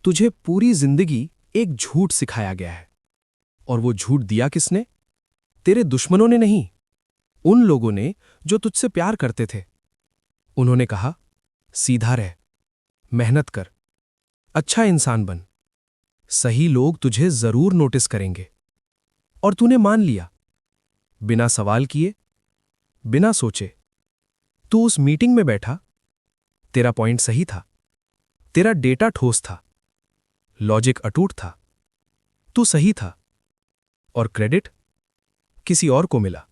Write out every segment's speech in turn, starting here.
तुझे पूरी जिंदगी एक झूठ सिखाया गया है। और वो झूठ दिया किसने? तेरे दुश्मनों ने नहीं, उन लोगों ने जो तुझसे प्यार करते थे। उन्होंने कहा, सीधा रह, मेहनत कर, अच्छा इंसान बन, सही लोग तुझे जरूर नोटिस करेंगे। और तूने मान लिया, बिना सवाल किए, बिना सोचे। तू उस मीटिंग में बैठा, तेरा पॉइंट सही था, तेरा डेटा ठोस था, लॉजिक अटूट था, तू सही था, और क्रेडिट किसी और को मिला।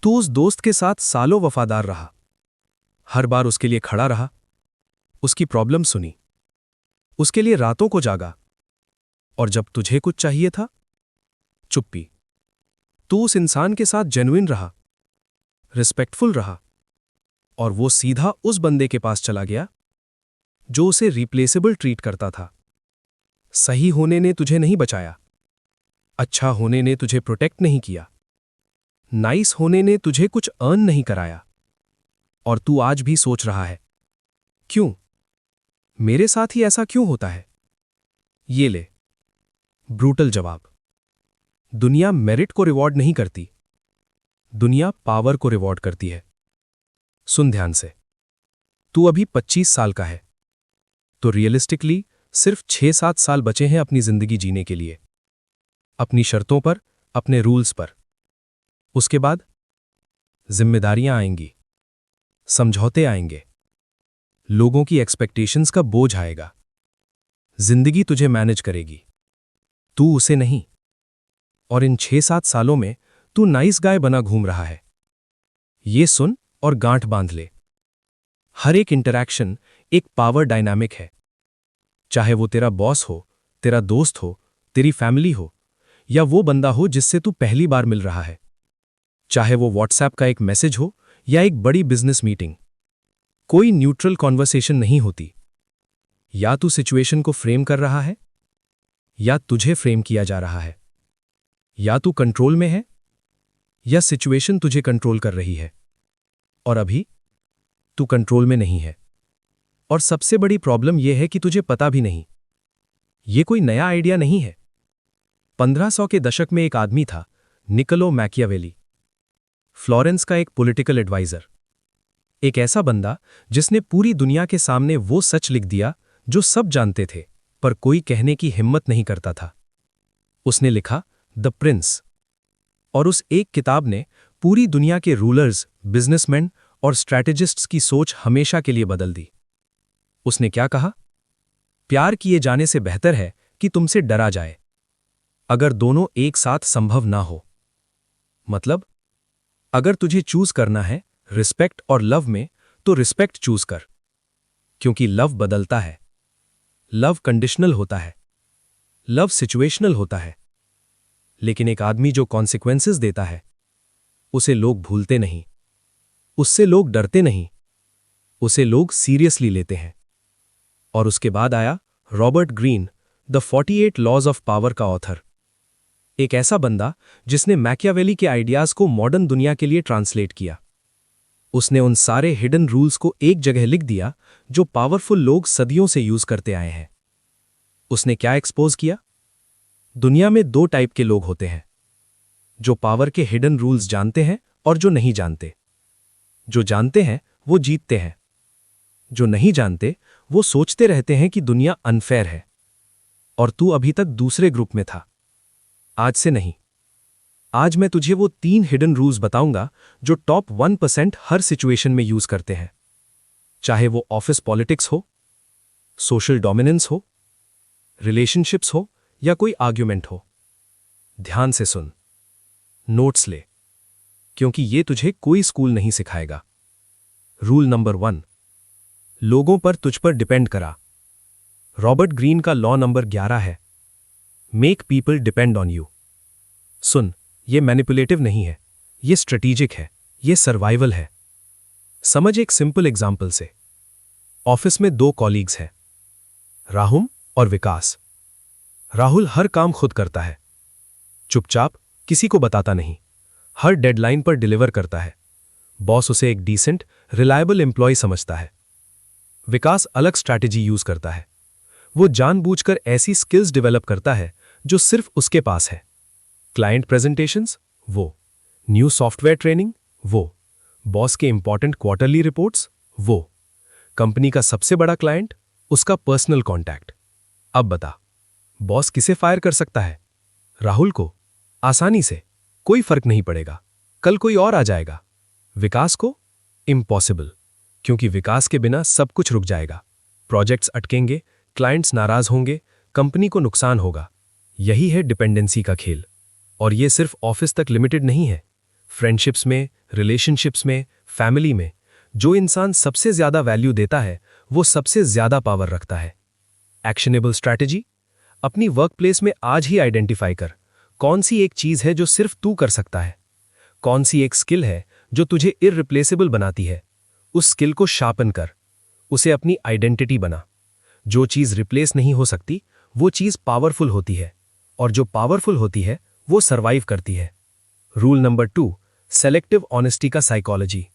तू उस दोस्त के साथ सालों वफादार रहा, हर बार उसके लिए खड़ा रहा, उसकी प्रॉब्लम सुनी, उसके लिए रातों को जागा, और जब तुझे कुछ चाहिए था, चुप्पी। तू उस इंसान के साथ जेन्युइन रहा, रिस्पेक्टफुल रहा, और वो सीधा उस बंदे के पास चला गया जो उसे रिप्लेसेबल ट्रीट करता था। सही होने ने तुझे नहीं बचाया, अच्छा होने ने तुझे प्रोटेक्ट नहीं किया, नाइस होने ने तुझे कुछ अर्न नहीं कराया। और तू आज भी सोच रहा है, क्यों? मेरे साथ ही ऐसा क्यों होता है? ये ले ब्रूटल जवाब। दुनिया मेरिट को रिवॉर्ड नहीं करती, दुनिया पावर को रिवॉर्ड करती है। सुन ध्यान से, तू अभी 25 साल का है, तो रियलिस्टिकली सिर्फ 6-7 साल बचे हैं अपनी जिंदगी जीने के लिए, अपनी शर्तों पर, अपने रूल्स पर। उसके बाद जिम्मेदारियां आएंगी, समझौते आएंगे, लोगों की एक्सपेक्टेशंस का बोझ आएगा। जिंदगी तुझे मैनेज करेगी, तू उसे नहीं। और इन 6-7 सालों में तू नाइस गाय बना घूम रहा है। ये सुन और गांठ बांध ले, हर एक इंटरैक्शन एक पावर डायनामिक है। चाहे वो तेरा बॉस हो, तेरा दोस्त हो, तेरी फैमिली हो, या वो बंदा हो जिससे तू पहली बार मिल रहा है। चाहे वो व्हाट्सएप का एक मैसेज हो या एक बड़ी बिजनेस मीटिंग, कोई न्यूट्रल कॉन्वर्सेशन नहीं होती। या तू सिचुएशन को फ्रेम कर रहा है, या तुझे फ्रेम किया जा रहा है। या तू कंट्रोल में है, या सिचुएशन तुझे कंट्रोल कर रही है। और अभी तू कंट्रोल में नहीं है। और सबसे बड़ी प्रॉब्लम यह है कि तुझे पता भी नहीं। यह कोई नया आइडिया नहीं है। 1500 के दशक में एक आदमी था, निकोलो मैकियावेली, फ्लोरेंस का एक पॉलिटिकल एडवाइजर। एक ऐसा बंदा जिसने पूरी दुनिया के सामने वो सच लिख दिया जो सब जानते थे, पर कोई कहने की हिम्मत नहीं करता था। उसने लिखा द प्रिंस। और उस एक किताब ने पूरी दुनिया के रूलर्स, बिजनेसमैन और स्ट्रैटेजिस्ट्स की सोच हमेशा के लिए बदल दी। उसने क्या कहा? प्यार किए जाने से बेहतर है कि तुमसे डरा जाए, अगर दोनों एक साथ संभव ना हो। मतलब, अगर तुझे चूज करना है रिस्पेक्ट और लव में, तो रिस्पेक्ट चूज कर, क्योंकि लव बदलता है, लव कंडीशनल होता है, लव सिचुएशनल होता है। लेकिन एक आदमी जो कॉन्सिक्वेंसेस देता है, उसे लोग भूलते नहीं, उससे लोग डरते नहीं, उसे लोग सीरियसली लेते हैं। और उसके बाद आया Robert Greene, the 48 laws of power का ऑथर। एक ऐसा बंदा जिसने मैकियावेली के आइडियाज को मॉडर्न दुनिया के लिए ट्रांसलेट किया। उसने उन सारे हिडन रूल्स को एक जगह लिख दिया जो पावरफुल लोग सदियों से यूज करते आए हैं। उसने क्या एक्सपोज किया? दुनिया में 2 टाइप के लोग होते हैं, जो पावर के हिडन रूल्स जानते हैं और जो नहीं जानते। जो जानते हैं वो जीतते हैं, जो नहीं जानते वो सोचते रहते हैं कि दुनिया अनफेयर है। और तू अभी तक दूसरे ग्रुप में था। आज से नहीं, आज मैं तुझे वो 3 हिडन रूल्स बताऊंगा जो टॉप 1% हर सिचुएशन में यूज करते हैं। चाहे वो ऑफिस पॉलिटिक्स हो, सोशल डोमिनेंस हो, रिलेशनशिप्स हो या कोई आर्ग्यूमेंट हो। ध्यान से सुन, नोट्स ले, क्योंकि ये तुझे कोई स्कूल नहीं सिखाएगा। रूल नंबर 1, लोगों पर तुझ पर डिपेंड करा। रॉबर्ट ग्रीन का लॉ नंबर 11 है, make people depend on you. सुन, ये मैनिपुलेटिव नहीं है, ये स्ट्रेटेजिक है, ये सर्वाइवल है। समझ एक सिंपल एग्जाम्पल से। ऑफिस में 2 कॉलीग्स हैं, राहुल और विकास। राहुल हर काम खुद करता है, चुपचाप, किसी को बताता नहीं, हर डेडलाइन पर डिलीवर करता है। बॉस उसे एक डिसेंट, रिलायबल एम्प्लॉय समझता है। विकास अलग स्ट्रैटेजी यूज करता है। वो जानबूझकर ऐसी स्किल्स डेवलप करता है जो सिर्फ उसके पास है। क्लाइंट प्रेजेंटेशंस, वो। न्यू सॉफ्टवेयर ट्रेनिंग, वो। बॉस के इंपॉर्टेंट क्वार्टरली रिपोर्ट्स, वो। कंपनी का सबसे बड़ा क्लाइंट, उसका पर्सनल कॉन्टैक्ट। अब बता, बॉस किसे फायर कर सकता है? राहुल को? आसानी से, कोई फर्क नहीं पड़ेगा, कल कोई और आ जाएगा। विकास को? इम्पॉसिबल, क्योंकि विकास के बिना सब कुछ रुक जाएगा। प्रोजेक्ट्स अटकेंगे, क्लाइंट्स नाराज होंगे, कंपनी को नुकसान होगा। यही है डिपेंडेंसी का खेल। और ये सिर्फ ऑफिस तक लिमिटेड नहीं है। फ्रेंडशिप्स में, रिलेशनशिप्स में, फैमिली में, जो इंसान सबसे ज्यादा वैल्यू देता है वो सबसे ज्यादा पावर रखता है। Actionable strategy? अपनी वर्कप्लेस में आज ही आइडेंटिफाई कर, कौन सी एक चीज है जो सिर्फ तू कर सकता है, कौन सी एक स्किल है जो तुझे इररिप्लेसेबल बनाती है। उस स्किल को शार्पन कर, उसे अपनी आइडेंटिटी बना। जो चीज रिप्लेस नहीं हो सकती वो चीज पावरफुल होती है, और जो पावरफुल होती है वो सरवाइव करती है। रूल नंबर 2, सेलेक्टिव ऑनेस्टी का साइकोलॉजी।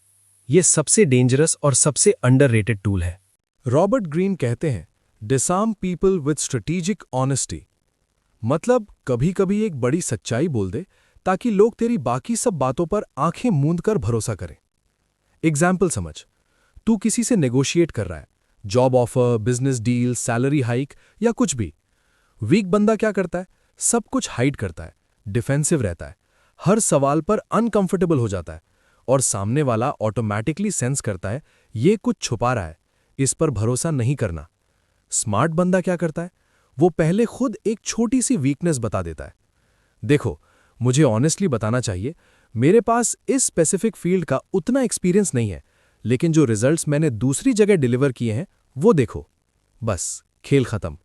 ये सबसे डेंजरस और सबसे अंडररेटेड टूल है। रॉबर्ट ग्रीन कहते हैं, disarm people with strategic honesty. मतलब कभी कभी एक बड़ी सच्चाई बोल दे ताकि लोग तेरी बाकी सब बातों पर आंखें मूंद कर भरोसा करें। एग्जाम्पल समझ, तू किसी से नेगोशिएट कर रहा है, job offer, business deal, salary hike या कुछ भी। वीक बंदा क्या करता है? सब कुछ हाइड करता है, डिफेंसिव रहता है, हर सवाल पर अनकंफर्टेबल हो जाता है, और सामने वाला ऑटोमैटिकली सेंस करता है ये कुछ छुपा रहा है, इस पर भरोसा नहीं करना। स्मार्ट बंदा क्या करता है? वो पहले खुद एक छोटी सी वीकनेस बता देता है। देखो, मुझे ऑनेस्टली बताना चाहिए, मेरे पास इस स्पेसिफिक फील्ड का उतना एक्सपीरियंस नहीं है, लेकिन जो रिजल्ट्स मैंने दूसरी जगह डिलीवर किए हैं वो देखो। बस खेल खत्म।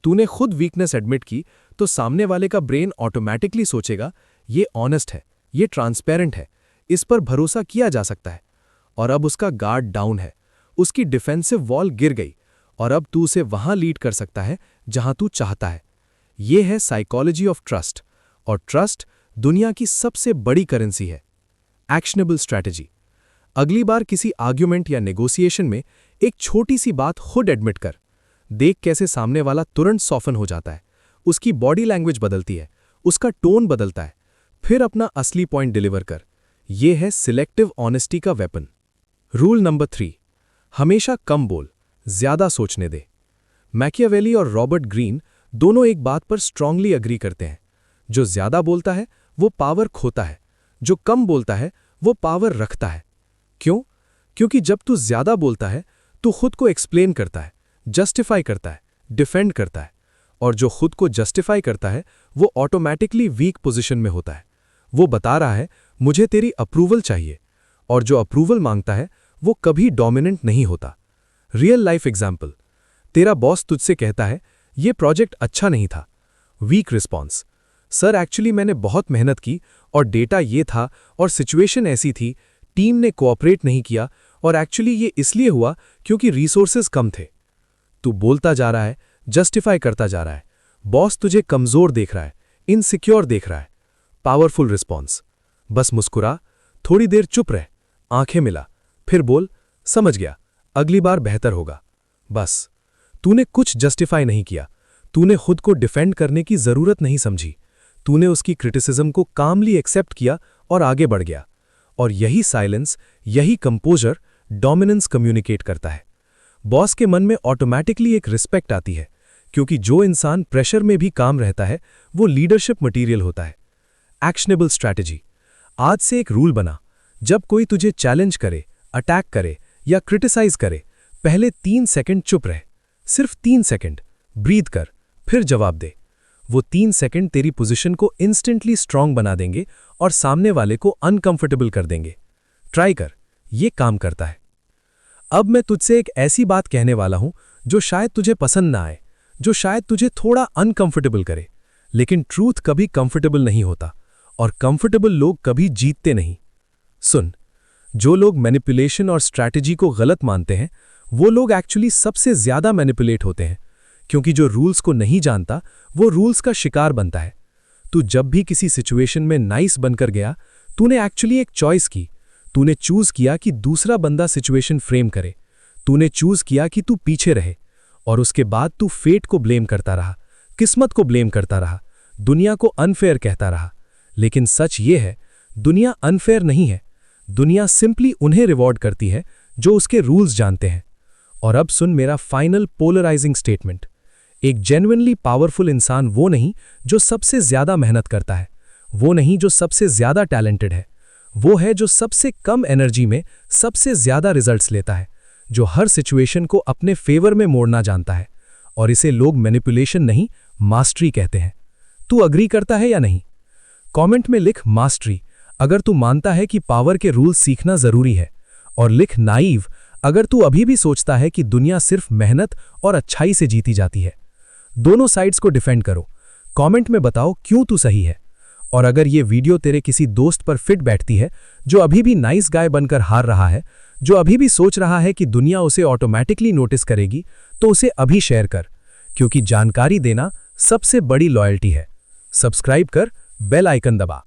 तूने खुद वीकनेस एडमिट की तो सामने वाले का ब्रेन ऑटोमैटिकली सोचेगा ये ऑनेस्ट है, ये ट्रांसपेरेंट है, इस पर भरोसा किया जा सकता है। और अब उसका गार्ड डाउन है, उसकी डिफेंसिव वॉल गिर गई, और अब तू उसे वहां लीड कर सकता है जहां तू चाहता है। यह है साइकोलॉजी ऑफ ट्रस्ट, और ट्रस्ट दुनिया की सबसे बड़ी करेंसी है। एक्शनेबल स्ट्रैटेजी: अगली बार किसी आर्ग्यूमेंट या नेगोशिएशन में एक छोटी सी बात खुद एडमिट कर। देख कैसे सामने वाला तुरंत सॉफन हो जाता है, उसकी बॉडी लैंग्वेज बदलती है, उसका टोन बदलता है। फिर अपना असली पॉइंट डिलीवर कर। यह है सिलेक्टिव ऑनेस्टी का वेपन। रूल नंबर 3, हमेशा कम बोल, ज्यादा सोचने दे। मैकियावेली और रॉबर्ट ग्रीन दोनों एक बात पर स्ट्रांगली अग्री करते हैं, जो ज्यादा बोलता है वो पावर खोता है, जो कम बोलता है वो पावर रखता है। क्यों? क्योंकि जब तू ज्यादा बोलता है तो खुद को एक्सप्लेन करता है, जस्टिफाई करता है, डिफेंड करता है, और जो खुद को जस्टिफाई करता है वो ऑटोमैटिकली वीक पोजीशन में होता है। वो बता रहा है मुझे तेरी अप्रूवल चाहिए, और जो अप्रूवल मांगता है वो कभी डोमिनेंट नहीं होता। रियल लाइफ एग्जाम्पल: तेरा बॉस तुझसे कहता है ये प्रोजेक्ट अच्छा नहीं था। वीक रिस्पॉन्स: सर एक्चुअली मैंने बहुत मेहनत की और डेटा ये था और सिचुएशन ऐसी थी, टीम ने कोऑपरेट नहीं किया, और एक्चुअली ये इसलिए हुआ क्योंकि रिसोर्सेज कम थे। तू बोलता जा रहा है, जस्टिफाई करता जा रहा है, बॉस तुझे कमजोर देख रहा है, इनसिक्योर देख रहा है। पावरफुल रिस्पॉन्स: बस मुस्कुरा, थोड़ी देर चुप रह, आंखें मिला, फिर बोल समझ गया, अगली बार बेहतर होगा। बस तूने कुछ जस्टिफाई नहीं किया, तूने खुद को डिफेंड करने की जरूरत नहीं समझी, तूने उसकी क्रिटिसिज्म को कामली एक्सेप्ट किया और आगे बढ़ गया। और यही साइलेंस, यही कंपोजर डोमिनेंस कम्युनिकेट करता है। बॉस के मन में ऑटोमैटिकली एक रिस्पेक्ट आती है, क्योंकि जो इंसान प्रेशर में भी काम रहता है वो लीडरशिप मटेरियल होता है। एक्शनेबल स्ट्रैटेजी: आज से एक रूल बना, जब कोई तुझे चैलेंज करे, अटैक करे या क्रिटिसाइज करे, पहले 3 सेकंड चुप रह, सिर्फ 3 सेकंड, ब्रीथ कर, फिर जवाब दे। वो 3 सेकंड तेरी पोजीशन को इंस्टेंटली स्ट्रांग बना देंगे और सामने वाले को अनकंफर्टेबल कर देंगे। ट्राई कर, ये काम करता है। अब मैं तुझसे एक ऐसी बात कहने वाला हूं जो शायद तुझे पसंद ना आए, जो शायद तुझे थोड़ा अनकंफर्टेबल करे, लेकिन ट्रूथ कभी कंफर्टेबल नहीं होता, और कंफर्टेबल लोग कभी जीतते नहीं। सुन, जो लोग मैनिपुलेशन और स्ट्रैटेजी को गलत मानते हैं वो लोग एक्चुअली सबसे ज्यादा मैनिपुलेट होते हैं, क्योंकि जो रूल्स को नहीं जानता वो रूल्स का शिकार बनता है। तू जब भी किसी सिचुएशन में नाइस बनकर गया, तूने एक्चुअली एक चॉइस की। तूने चूज किया कि दूसरा बंदा सिचुएशन फ्रेम करे, तूने चूज किया कि तू पीछे रहे, और उसके बाद तू फेट को ब्लेम करता रहा, किस्मत को ब्लेम करता रहा, दुनिया को अनफेयर कहता रहा। लेकिन सच ये है, दुनिया अनफेयर नहीं है। दुनिया सिंपली उन्हें रिवॉर्ड करती है जो उसके रूल्स जानते हैं। और अब सुन मेरा फाइनल पोलराइजिंग स्टेटमेंट। एक जेन्युइनली पावरफुल इंसान वो नहीं जो सबसे ज्यादा मेहनत करता है, वो नहीं जो सबसे ज्यादा टैलेंटेड है, वो है जो सबसे कम एनर्जी में सबसे ज्यादा रिजल्ट्स लेता है, जो हर सिचुएशन को अपने फेवर में मोड़ना जानता है। और इसे लोग मैनिपुलेशन नहीं, मास्टरी कहते हैं। तू अग्री करता है या नहीं? कमेंट में लिख मास्टरी अगर तू मानता है कि पावर के रूल्स सीखना जरूरी है, और लिख नाइव अगर तू अभी भी सोचता है कि दुनिया सिर्फ मेहनत और अच्छाई से जीती जाती है। दोनों साइड्स को डिफेंड करो। कमेंट में बताओ क्यों तू सही है। और अगर ये वीडियो तेरे किसी दोस्त पर फिट बैठती है, जो अभी भी नाइस गाय बनकर हार रहा है, जो अभी भी सोच रहा है कि दुनिया उसे ऑटोमेटिकली नोटिस करेगी, तो उसे अभी शेयर कर, क्योंकि जानकारी देना सबसे बड़ी लॉयल्टी है। सब्सक्राइब कर, बेल आइकन दबा।